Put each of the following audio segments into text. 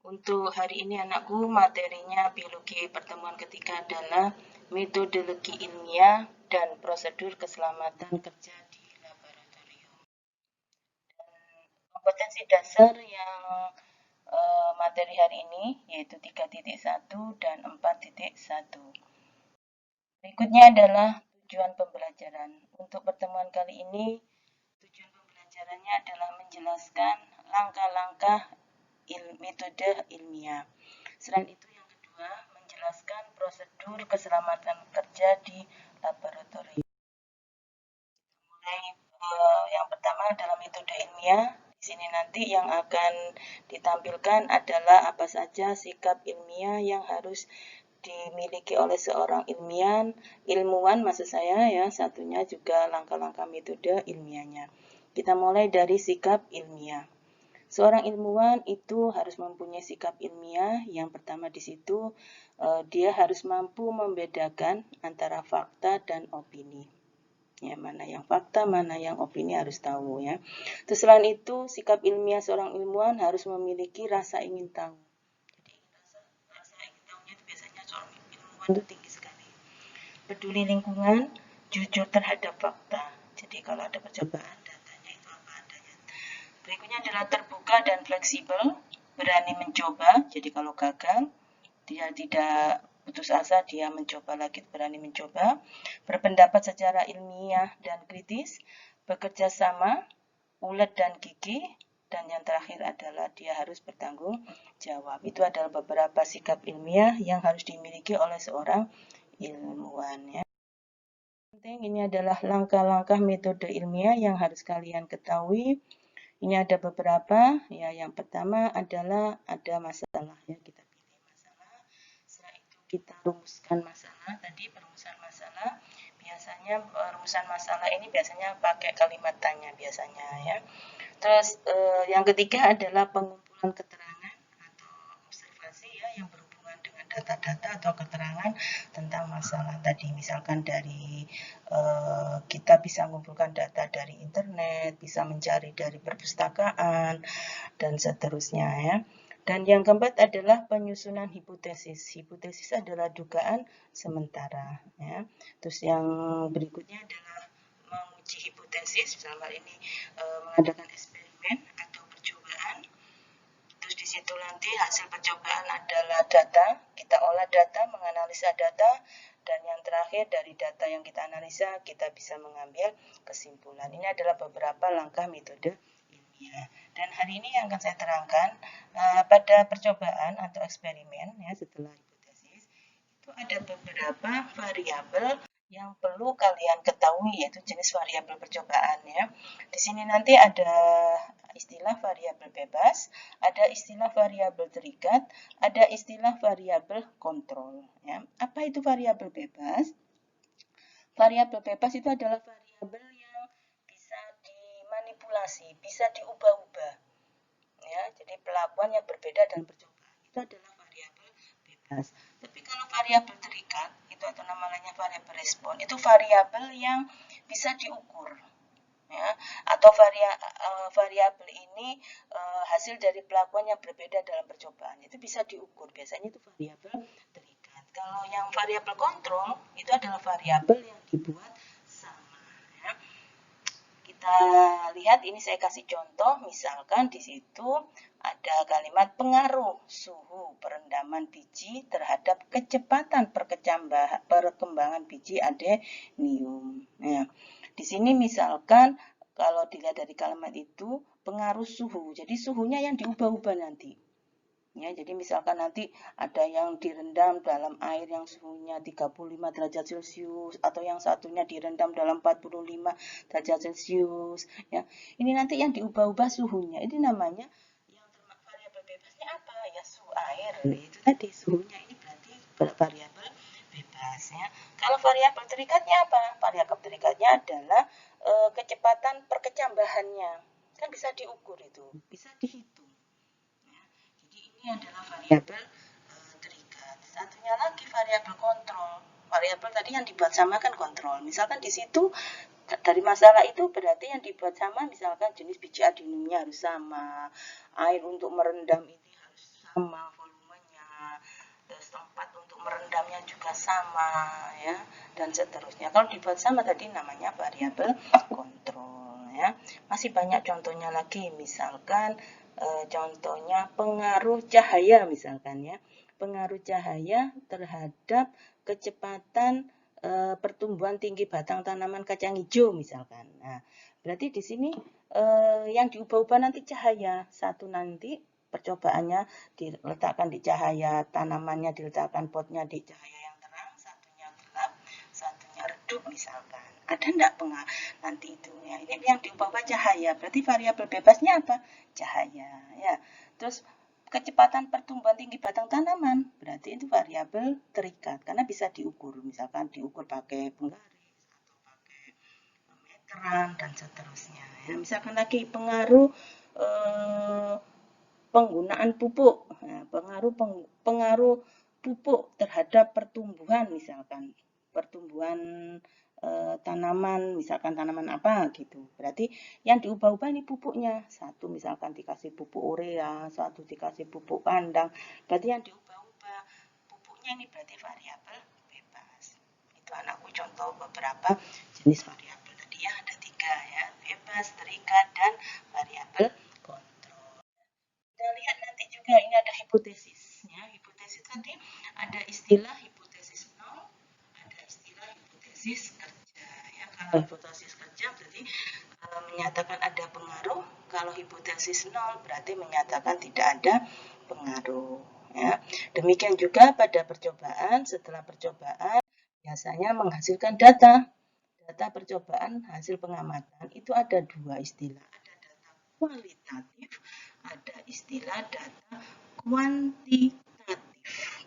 Untuk hari ini anakku materinya biologi pertemuan ketiga adalah metodologi ilmiah dan prosedur keselamatan kerja di laboratorium. Kompetensi dasar yang materi hari ini yaitu 3.1 dan 4.1. Berikutnya adalah tujuan pembelajaran. Untuk pertemuan kali ini, tujuan pembelajarannya adalah menjelaskan langkah-langkah metode ilmiah. Selain itu, yang kedua, menjelaskan prosedur keselamatan kerja di laboratorium. Mulai yang pertama adalah metode ilmiah. Di sini nanti yang akan ditampilkan adalah apa saja sikap ilmiah yang harus dimiliki oleh seorang ilmuwan maksud saya ya, satunya juga langkah-langkah metode ilmiahnya. Kita mulai dari sikap ilmiah. Seorang ilmuwan itu harus mempunyai sikap ilmiah. Yang pertama di situ dia harus mampu membedakan antara fakta dan opini. Ya, mana yang fakta, mana yang opini harus tahu ya. Terus selain itu, sikap ilmiah seorang ilmuwan harus memiliki rasa ingin tahu. Jadi rasa ingin tahunya itu biasanya seorang ilmuwan itu tinggi sekali. Peduli lingkungan, jujur terhadap fakta. Jadi kalau ada percobaan, datanya itu apa adanya. Berikutnya adalah terbuka dan fleksibel, berani mencoba. Jadi kalau gagal, dia tidak putus asa, dia mencoba lagi, berani mencoba. Berpendapat secara ilmiah dan kritis, bekerja sama, ulet dan gigih, dan yang terakhir adalah dia harus bertanggung jawab. Itu adalah beberapa sikap ilmiah yang harus dimiliki oleh seorang ilmuwan ya. Ini adalah langkah-langkah metode ilmiah yang harus kalian ketahui. Ini ada beberapa ya. Yang pertama adalah ada masalah ya, kita pilih masalah. Setelah itu kita rumuskan masalah. Tadi perumusan masalah biasanya perumusan masalah ini biasanya pakai kalimat tanya biasanya ya. Terus yang ketiga adalah pengumpulan keterangan atau observasi ya yang berhubungan dengan data-data atau keterangan tentang masalah tadi. Misalkan dari kita bisa mengumpulkan data dari internet, bisa mencari dari perpustakaan dan seterusnya ya. Dan yang keempat adalah penyusunan hipotesis. Hipotesis adalah dugaan sementara ya. Terus yang berikutnya adalah menguji hipotesis, dalam hal ini mengadakan eksperimen atau percobaan. Terus di situ nanti hasil percobaan adalah data, kita olah data, menganalisa data, dan yang terakhir dari data yang kita analisa kita bisa mengambil kesimpulan. Ini adalah beberapa langkah metode ilmiah. Dan hari ini yang akan saya terangkan pada percobaan atau eksperimen ya setelah hipotesis itu ada beberapa variabel yang perlu kalian ketahui yaitu jenis variabel percobaan ya. Di sini nanti ada istilah variabel bebas, ada istilah variabel terikat, ada istilah variabel kontrol ya. Apa itu variabel bebas? Variabel bebas itu adalah variabel yang bisa dimanipulasi, bisa diubah-ubah. Ya, jadi pelakuan yang berbeda dan percobaan itu adalah variabel bebas. Tapi kalau variabel terikat itu atau namanya variabel respon itu variabel yang bisa diukur ya, atau variabel ini hasil dari pelakuan yang berbeda dalam percobaan itu bisa diukur, biasanya itu variabel terikat. Kalau yang variabel kontrol itu adalah variabel yang dibuat sama ya. Kita lihat ini saya kasih contoh, misalkan di situ ada kalimat pengaruh suhu perendaman biji terhadap kecepatan perkembangan biji adenium. Ya. Di sini misalkan kalau dilihat dari kalimat itu pengaruh suhu, jadi suhunya yang diubah-ubah nanti. Ya, jadi misalkan nanti ada yang direndam dalam air yang suhunya 35 derajat Celcius atau yang satunya direndam dalam 45 derajat Celcius ya. Ini nanti yang diubah-ubah suhunya. Ini namanya yang variabel bebasnya apa? Ya suhu air. Itu tadi suhunya ini berarti variabel bebas ya. Kalau variabel terikatnya apa? Variabel terikatnya adalah kecepatan perkecambahannya. Kan bisa diukur itu, bisa dihitung. Ini adalah variabel terikat. Satunya lagi variabel kontrol. Variabel tadi yang dibuat sama kan kontrol. Misalkan di situ dari masalah itu berarti yang dibuat sama misalkan jenis biji adeniumnya harus sama, air untuk merendam ini harus sama volumenya, terus tempat untuk merendamnya juga sama ya, dan seterusnya. Kalau dibuat sama tadi namanya variabel kontrol ya. Masih banyak contohnya lagi, misalkan contohnya pengaruh cahaya misalkan ya. Pengaruh cahaya terhadap kecepatan pertumbuhan tinggi batang tanaman kacang hijau misalkan. Nah, berarti di sini yang diubah-ubah nanti cahaya. Satu nanti percobaannya diletakkan di cahaya, tanamannya diletakkan potnya di cahaya yang terang, satunya gelap, satunya redup misalkan. Ada enggak nanti itu ya. Ini yang diubah-ubah cahaya. Berarti variabel bebasnya apa? Cahaya ya. Terus kecepatan pertumbuhan tinggi batang tanaman, berarti itu variabel terikat karena bisa diukur, misalkan diukur pakai penggaris atau pakai meteran dan seterusnya. Ya, misalkan lagi pengaruh penggunaan pupuk, nah, pengaruh pupuk terhadap pertumbuhan, misalkan pertumbuhan tanaman, misalkan tanaman apa gitu. Berarti yang diubah-ubah ini pupuknya. Satu misalkan dikasih pupuk urea, satu dikasih pupuk kandang. Berarti yang diubah-ubah pupuknya ini berarti variabel bebas. Itu anakku contoh beberapa jenis variabel tadi ya, ada 3 ya, bebas, terikat, dan variabel kontrol. Kita lihat nanti juga ini ada hipotesis ya. Hipotesis tadi ada istilah hipotesis nol, ada istilah hipotesis kerja ya. Kalau hipotesis kerja berarti menyatakan ada pengaruh, kalau hipotesis nol berarti menyatakan tidak ada pengaruh ya. Demikian juga pada percobaan, setelah percobaan biasanya menghasilkan data. Data percobaan hasil pengamatan itu ada 2 istilah, ada data kualitatif, ada istilah data kuantitatif.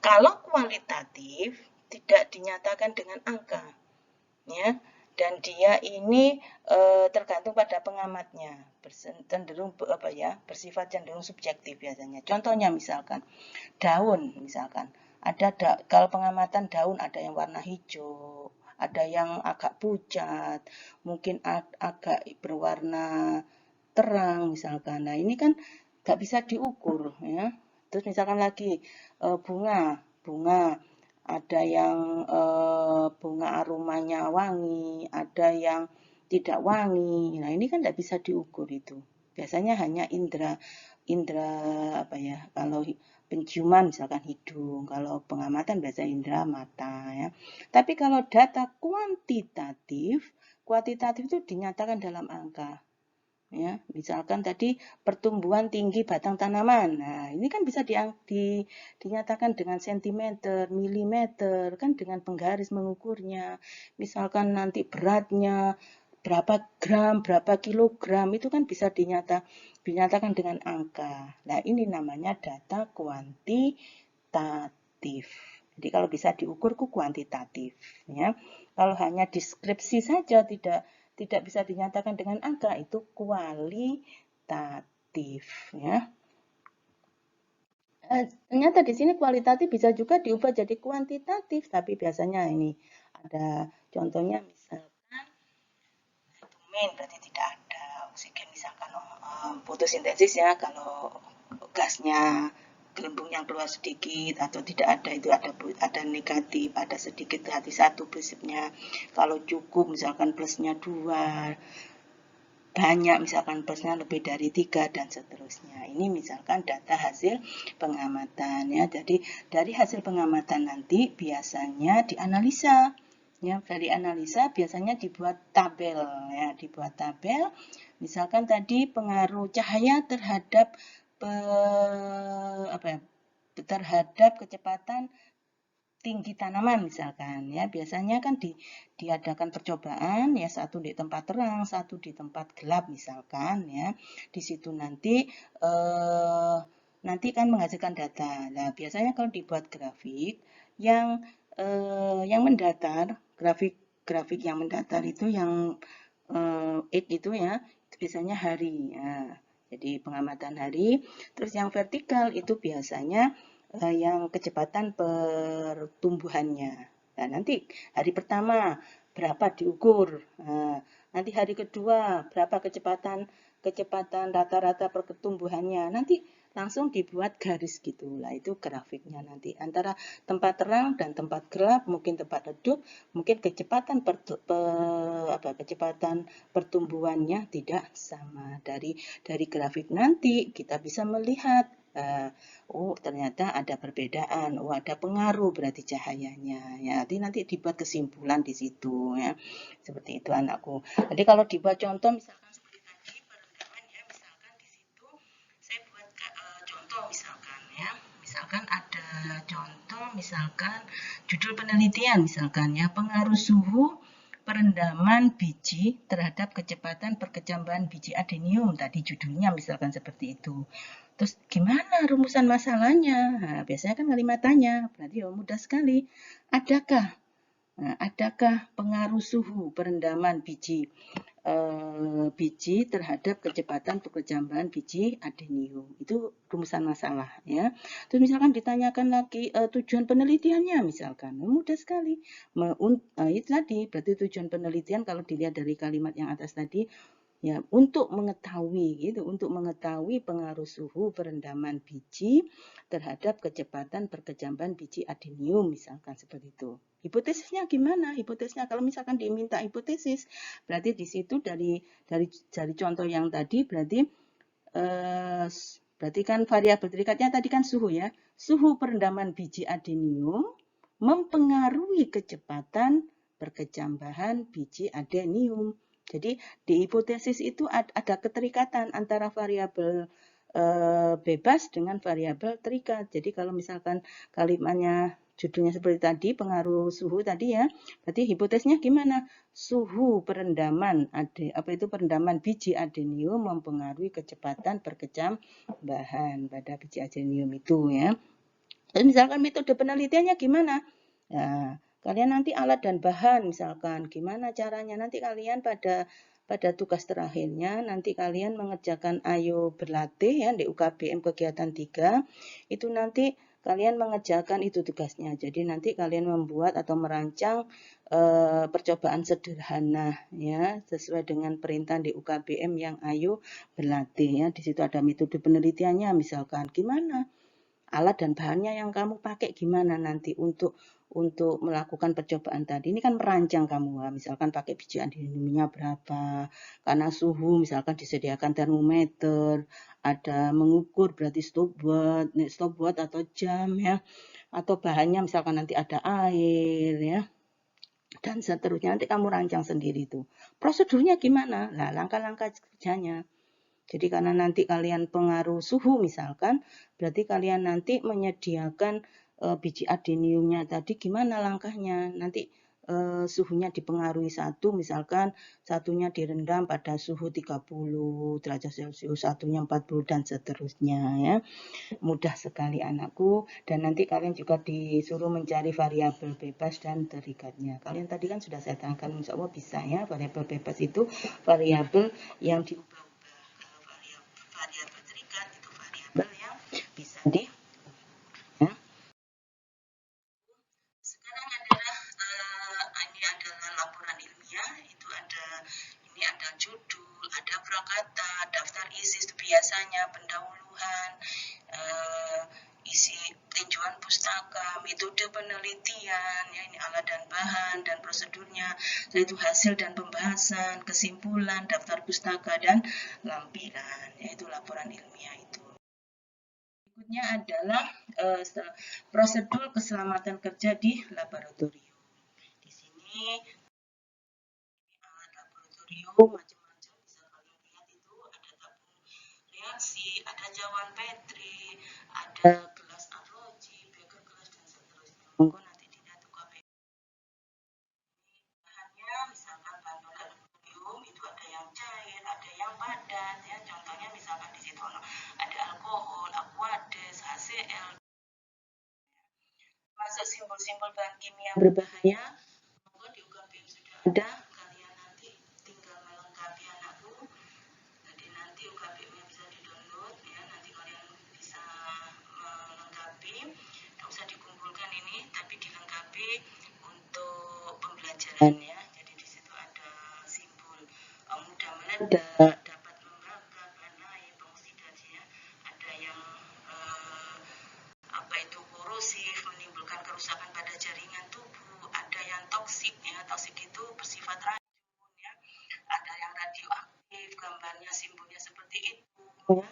Kalau kualitatif tidak dinyatakan dengan angka, ya, dan dia ini tergantung pada pengamatnya, cenderung bersifat cenderung subjektif biasanya. Contohnya misalkan daun, misalkan kalau pengamatan daun ada yang warna hijau, ada yang agak pucat, mungkin agak berwarna terang misalkan. Nah, ini kan nggak bisa diukur ya. Terus misalkan lagi bunga ada yang bunga aromanya wangi, ada yang tidak wangi. Nah, ini kan nggak bisa diukur itu. Biasanya hanya indera apa ya, kalau penciuman misalkan hidung, kalau pengamatan biasa indera mata ya. Tapi kalau data kuantitatif itu dinyatakan dalam angka. Ya, misalkan tadi pertumbuhan tinggi batang tanaman. Nah, ini kan bisa dinyatakan dengan sentimeter, milimeter, kan dengan penggaris mengukurnya. Misalkan nanti beratnya berapa gram, berapa kilogram, itu kan bisa dinyatakan dengan angka. Nah, ini namanya data kuantitatif. Jadi kalau bisa diukur kuantitatif, ya. Kalau hanya deskripsi saja tidak bisa dinyatakan dengan angka, itu kualitatif ya. Ternyata di sini kualitatif bisa juga diubah jadi kuantitatif, tapi biasanya ini ada contohnya, misalkan bumen berarti tidak ada oksigen, misalkan fotosintesis ya, kalau gasnya gelembung yang keluar sedikit atau tidak ada, itu ada negatif, ada sedikit berarti 1 prinsipnya. Kalau cukup misalkan plusnya 2, banyak misalkan plusnya lebih dari 3 dan seterusnya. Ini misalkan data hasil pengamatan ya. Jadi dari hasil pengamatan nanti biasanya dianalisa. Ya, dari analisa biasanya dibuat tabel ya, dibuat tabel. Misalkan tadi pengaruh cahaya terhadap terhadap kecepatan tinggi tanaman misalkan ya, biasanya kan diadakan percobaan ya, satu di tempat terang, satu di tempat gelap misalkan ya. Di situ nanti kan menghasilkan data. Nah, biasanya kalau dibuat grafik yang mendatar, grafik yang mendatar itu yang itu ya, biasanya hari ya. Jadi pengamatan hari. Terus yang vertikal itu biasanya yang kecepatan pertumbuhannya. Nah, nanti hari pertama berapa diukur. Nah, nanti hari kedua berapa kecepatan rata-rata pertumbuhannya. Nanti langsung dibuat garis gitu. Lah itu grafiknya nanti antara tempat terang dan tempat gelap, mungkin tempat redup, mungkin kecepatan kecepatan pertumbuhannya tidak sama. Dari grafik nanti kita bisa melihat oh ternyata ada perbedaan, oh ada pengaruh berarti cahayanya. Ya, nanti dibuat kesimpulan di situ ya. Seperti itu anakku. Jadi kalau dibuat contoh misalkan seperti tadi perendaman ya, misalkan di situ saya buat contoh misalkan ya. Misalkan ada contoh misalkan judul penelitian misalkan ya, pengaruh suhu perendaman biji terhadap kecepatan perkecambahan biji adenium. Tadi judulnya misalkan seperti itu. Terus gimana rumusan masalahnya? Nah, biasanya kan kalimat tanya, berarti ya mudah sekali. Adakah pengaruh suhu perendaman biji terhadap kecepatan perkecambahan biji adenium? Itu rumusan masalah ya. Terus misalkan ditanyakan lagi tujuan penelitiannya misalkan, mudah sekali. Itu tadi berarti tujuan penelitian kalau dilihat dari kalimat yang atas tadi ya, untuk mengetahui pengaruh suhu perendaman biji terhadap kecepatan perkecambahan biji adenium misalkan seperti itu. Hipotesisnya gimana? Hipotesisnya kalau misalkan diminta hipotesis, berarti di situ dari contoh yang tadi berarti kan variabel terikatnya tadi kan suhu ya. Suhu perendaman biji adenium mempengaruhi kecepatan perkecambahan biji adenium. Jadi di hipotesis itu ada keterikatan antara variabel bebas dengan variabel terikat. Jadi kalau misalkan kalimatnya judulnya seperti tadi, pengaruh suhu tadi ya, berarti hipotesisnya gimana? Suhu perendaman perendaman biji adenium mempengaruhi kecepatan perkecambahan pada biji adenium itu ya. Terus misalkan metode penelitiannya gimana? Nah, kalian nanti alat dan bahan misalkan gimana caranya, nanti kalian pada tugas terakhirnya nanti kalian mengerjakan ayo berlatih ya di UKBM kegiatan 3 itu nanti kalian mengerjakan itu tugasnya. Jadi nanti kalian membuat atau merancang percobaan sederhana ya sesuai dengan perintah di UKBM yang ayo berlatih ya. Di situ ada metode penelitiannya misalkan gimana? Alat dan bahannya yang kamu pakai gimana nanti untuk melakukan percobaan tadi. Ini kan merancang kamu, misalkan pakai biji adeniumnya berapa, karena suhu misalkan disediakan termometer, ada mengukur berarti stopwatch atau jam ya, atau bahannya misalkan nanti ada air ya, dan seterusnya nanti kamu rancang sendiri tuh. Prosedurnya gimana? Nah, langkah-langkah kerjanya. Jadi karena nanti kalian pengaruh suhu misalkan, berarti kalian nanti menyediakan biji adeniumnya tadi gimana langkahnya. Nanti suhunya dipengaruhi misalkan satunya direndam pada suhu 30 derajat Celcius, satunya 40 dan seterusnya ya. Mudah sekali anakku, dan nanti kalian juga disuruh mencari variabel bebas dan terikatnya. Kalian tadi kan sudah saya terangkan, insya Allah bisa ya, variabel bebas itu variabel yang diubah. Variabel terikat itu variabel yang bisa ya. Sekarang adalah ini adalah laporan ilmiah, itu ini ada judul, ada prakata, daftar isi biasanya, pendahuluan, isi tinjauan pustaka, metode penelitian, ya ini alat dan bahan dan prosedurnya, yaitu hasil dan pembahasan, kesimpulan, daftar pustaka dan lampiran, yaitu laporan ilmiah itu. Berikutnya adalah prosedur keselamatan kerja di laboratorium. Di sini alat laboratorium macam-macam, bisa kalian lihat itu ada tabung reaksi, ada cawan Petri, ada gelas arloji, beker gelas dan seterusnya. Monggo nanti dilihat UKBM. Bahannya misalkan bahan laboratorium itu ada yang cair, ada yang padat ya. Contohnya misalkan di situ ada alkohol, Aquades, HCl. Masuk simbol-simbol bahan kimia berbahaya, monggo di UKBM sudah ada, kalian nanti tinggal melengkapi anakku. Jadi nanti UKBM-nya bisa di-download ya, nanti kalian bisa melengkapi, nggak usah dikumpulkan ini, tapi dilengkapi untuk pembelajaran ya. Jadi di situ ada simbol mudah meledak, dapat membakar, bahan air, pengoksidansinya, ada yang simbolnya seperti itu, ya.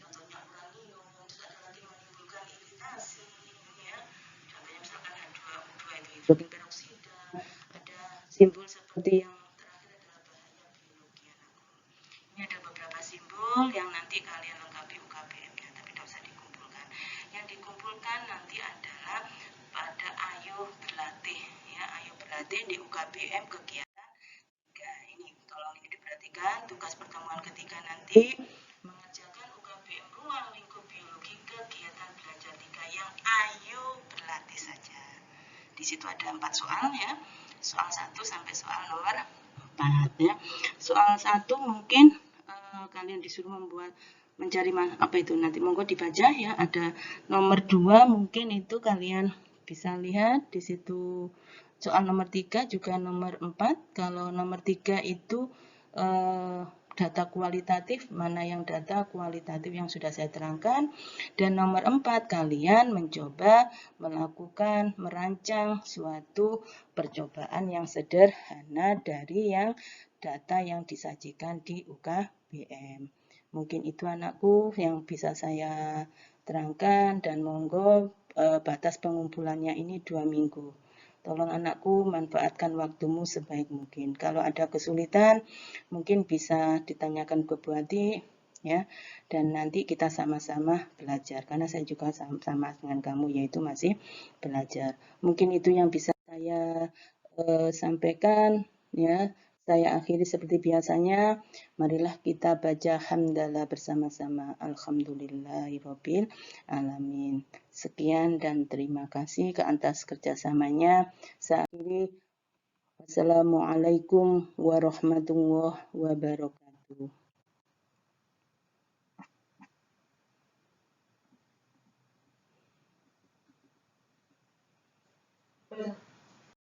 Contohnya uranium, terus ada lagi menimbulkan iritasi, ya. Contohnya misalkan H2O2 itu hidrogen peroksida. Ada simbol seperti yang terakhir adalah bahaya biologi anakku. Ini ada beberapa simbol yang nanti kalian lengkapi UKBM-nya, tapi tidak usah dikumpulkan. Yang dikumpulkan nanti adalah pada ayo berlatih, ya. Ayo berlatih di UKBM kegiatan. Ini tolong ini diperhatikan, tugas pertemuan ketiga nanti mengerjakan UKBM ruang lingkup biologi kegiatan belajar 3 yang ayo berlatih saja. Di situ ada 4 soal, ya. Soal 1 sampai soal nomor 4, ya. Soal 1 mungkin kalian disuruh mencari apa itu, nanti monggo dibaca, ya. Ada nomor 2 mungkin itu kalian bisa lihat di situ. Soal nomor 3 juga nomor 4. Kalau nomor 3 itu data kualitatif, mana yang data kualitatif yang sudah saya terangkan. Dan nomor 4, kalian mencoba melakukan, merancang suatu percobaan yang sederhana dari yang data yang disajikan di UKBM. Mungkin itu anakku yang bisa saya terangkan, dan monggo batas pengumpulannya ini 2 minggu. Tolong anakku manfaatkan waktumu sebaik mungkin. Kalau ada kesulitan, mungkin bisa ditanyakan ke Bu Ati, ya. Dan nanti kita sama-sama belajar. Karena saya juga sama dengan kamu, yaitu masih belajar. Mungkin itu yang bisa saya sampaikan, ya. Saya akhiri seperti biasanya. Marilah kita baca hamdalah bersama-sama. Alhamdulillahirabbil alamin. Sekian dan terima kasih ke atas kerjasamanya. Saya akhiri. Wassalamualaikum warahmatullahi wabarakatuh.